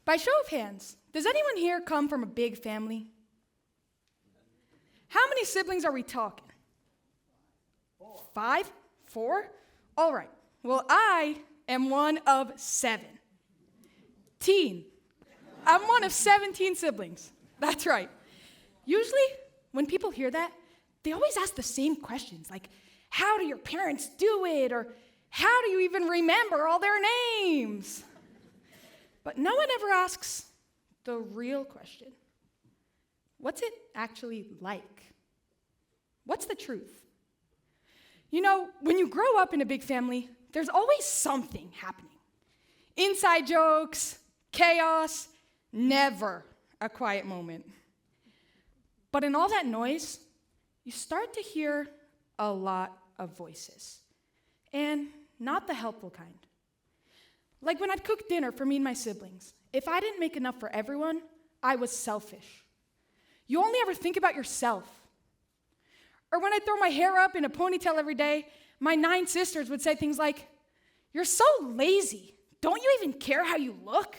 By show of hands, does anyone here come from a big family? How many siblings are we talking? 5? 4? All right. Well, I am one of 7. I'm one of 17 siblings. That's right. Usually, when people hear that, they always ask the same questions, like, how do your parents do it? Or how do you even remember all their names? But no one ever asks the real question. What's it actually like? What's the truth? You know, when you grow up in a big family, there's always something happening. Inside jokes, chaos, never a quiet moment. But in all that noise, you start to hear a lot of voices, and not the helpful kind. Like when I'd cook dinner for me and my siblings, if I didn't make enough for everyone, I was selfish. You only ever think about yourself. Or when I throw my hair up in a ponytail every day, my 9 sisters would say things like, "You're so lazy. Don't you even care how you look?"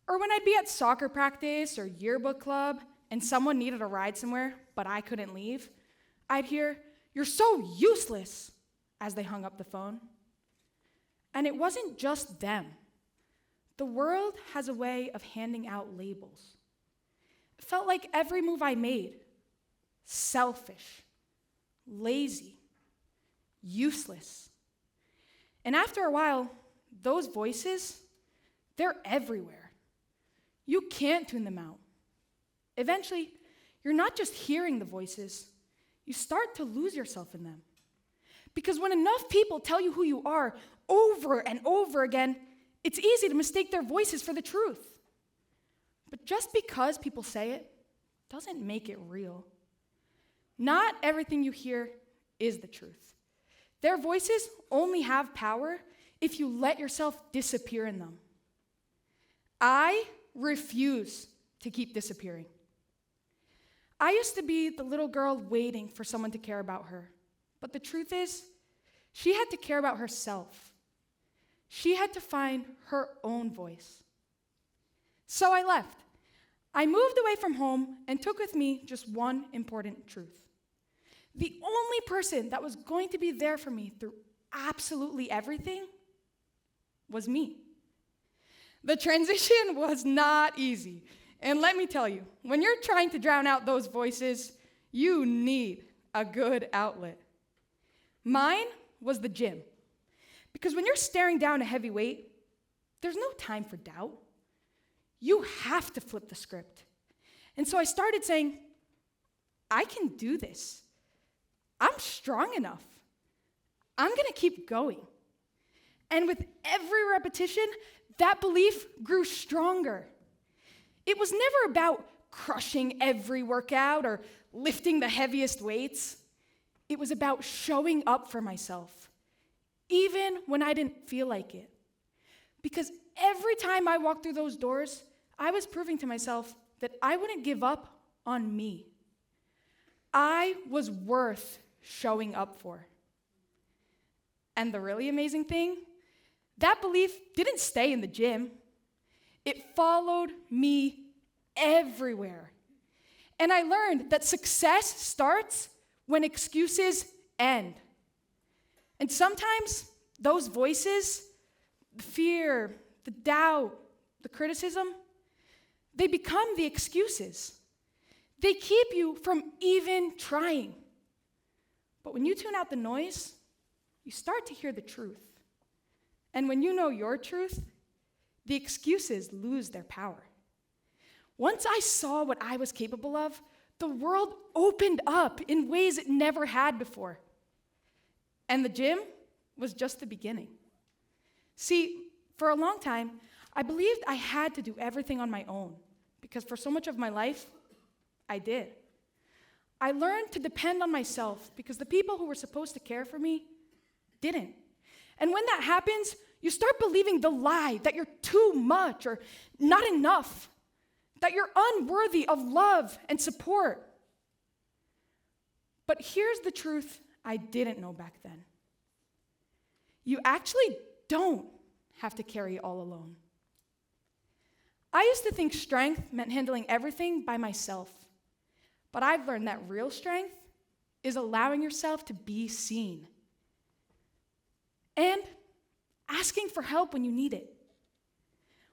Or when I'd be at soccer practice or yearbook club and someone needed a ride somewhere, but I couldn't leave, I'd hear, "You're so useless," as they hung up the phone. And it wasn't just them. The world has a way of handing out labels. It felt like every move I made, selfish, lazy, useless. And after a while, those voices, they're everywhere. You can't tune them out. Eventually, you're not just hearing the voices, you start to lose yourself in them. Because when enough people tell you who you are over and over again, it's easy to mistake their voices for the truth. But just because people say it doesn't make it real. Not everything you hear is the truth. Their voices only have power if you let yourself disappear in them. I refuse to keep disappearing. I used to be the little girl waiting for someone to care about her. But the truth is, she had to care about herself. She had to find her own voice. So I left. I moved away from home and took with me just one important truth. The only person that was going to be there for me through absolutely everything was me. The transition was not easy. And let me tell you, when you're trying to drown out those voices, you need a good outlet. Mine was the gym. Because when you're staring down a heavy weight, there's no time for doubt. You have to flip the script. And so I started saying, I can do this. I'm strong enough. I'm going to keep going. And with every repetition, that belief grew stronger. It was never about crushing every workout or lifting the heaviest weights. It was about showing up for myself, even when I didn't feel like it. Because every time I walked through those doors, I was proving to myself that I wouldn't give up on me. I was worth showing up for. And the really amazing thing, that belief didn't stay in the gym. It followed me everywhere. And I learned that success starts when excuses end. And sometimes those voices, the fear, the doubt, the criticism, they become the excuses. They keep you from even trying. But when you tune out the noise, you start to hear the truth. And when you know your truth, the excuses lose their power. Once I saw what I was capable of, the world opened up in ways it never had before. And the gym was just the beginning. See, for a long time, I believed I had to do everything on my own, because for so much of my life, I did. I learned to depend on myself because the people who were supposed to care for me didn't. And when that happens, you start believing the lie that you're too much or not enough, that you're unworthy of love and support. But here's the truth I didn't know back then. You actually don't have to carry it all alone. I used to think strength meant handling everything by myself. But I've learned that real strength is allowing yourself to be seen and asking for help when you need it.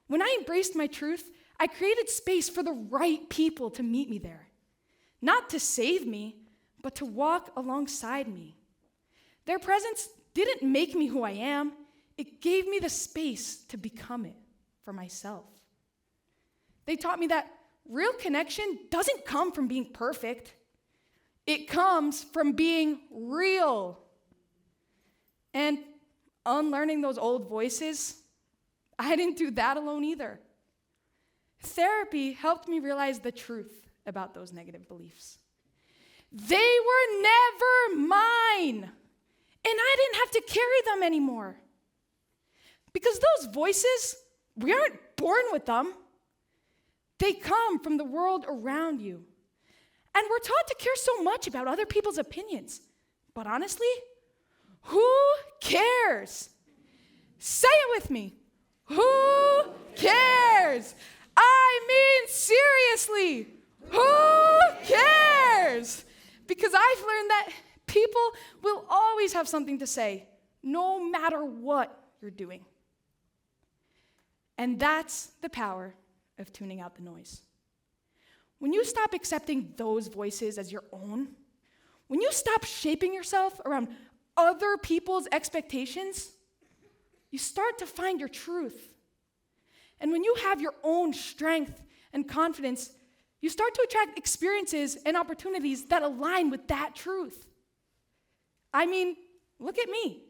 When I embraced my truth, I created space for the right people to meet me there. Not to save me, but to walk alongside me. Their presence didn't make me who I am. It gave me the space to become it for myself. They taught me that real connection doesn't come from being perfect. It comes from being real. And unlearning those old voices, I didn't do that alone either. Therapy helped me realize the truth about those negative beliefs. They were never mine, and I didn't have to carry them anymore. Because those voices, we aren't born with them. They come from the world around you. And we're taught to care so much about other people's opinions. But honestly, who cares? Say it with me. Who cares? I mean, seriously, who cares? Because I've learned that people will always have something to say, no matter what you're doing. And that's the power of tuning out the noise. When you stop accepting those voices as your own, when you stop shaping yourself around other people's expectations, you start to find your truth. And when you have your own strength and confidence, you start to attract experiences and opportunities that align with that truth. I mean, look at me.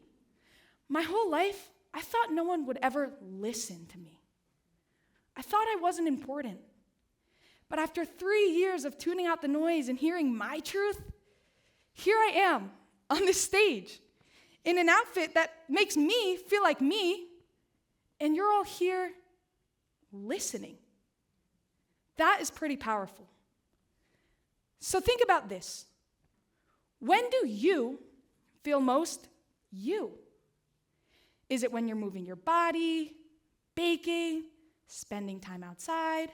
My whole life, I thought no one would ever listen to me. I thought I wasn't important. But after 3 years of tuning out the noise and hearing my truth, here I am on this stage in an outfit that makes me feel like me, and you're all here listening. That is pretty powerful. So think about this. When do you feel most you? Is it when you're moving your body, baking, spending time outside,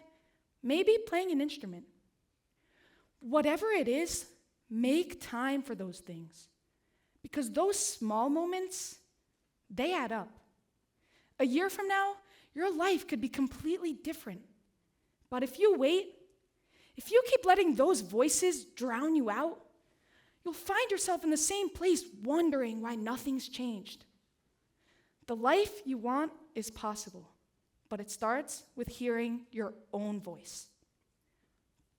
maybe playing an instrument? Whatever it is, make time for those things. Because those small moments, they add up. A year from now, your life could be completely different. But if you wait, if you keep letting those voices drown you out, you'll find yourself in the same place wondering why nothing's changed. The life you want is possible, but it starts with hearing your own voice.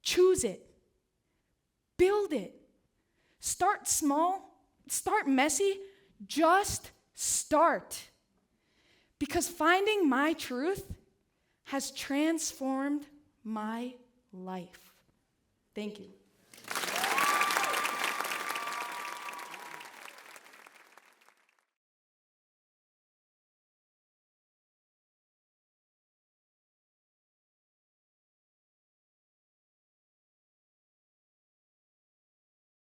Choose it. Build it. Start small. Start messy. Just start. Because finding my truth has transformed my life. Thank you.